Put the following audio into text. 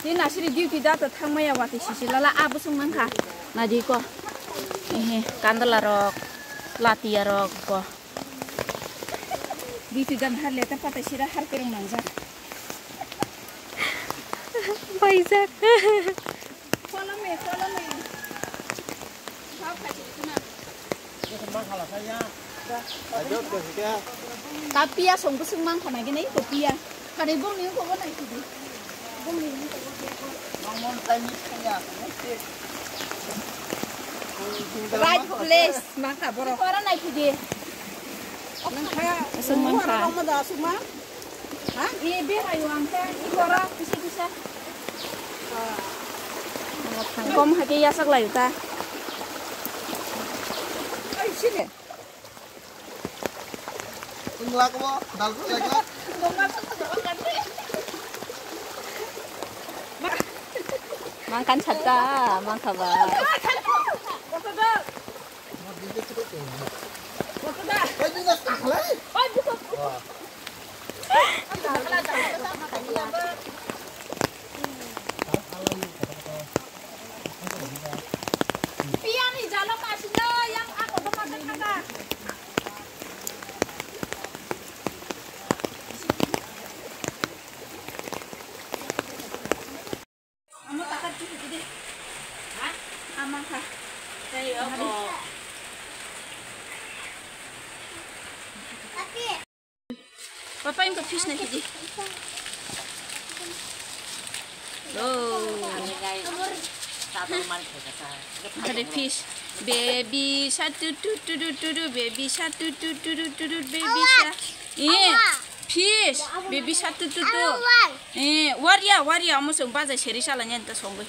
Ini nasi di duty data thamaya wati sisi lala abu sumangka. Nadi ko. Kandala rok, latia rok ko. Duty dan har leta pata sira har kerung manja. Baisak. Follow me. Kau kasih tuna. Tapi ya sungguh sumang kana gini kopi ya. Kana ibong ni ko na itu. Right place, maka borok. Orang naik dia. Semang kah? Hah? Iya biar ayu angkat. Orang bisa. Kom hati ya sak layu ta. Ay sini. Tinggal aku mau, dalku lagi lah. Makan chata, makan ba. Papa yang ke fish na hiji. Ada fish. Baby shark baby shark baby shark. Fish baby shark waria amu sung baza sheri sala nyanta songwe.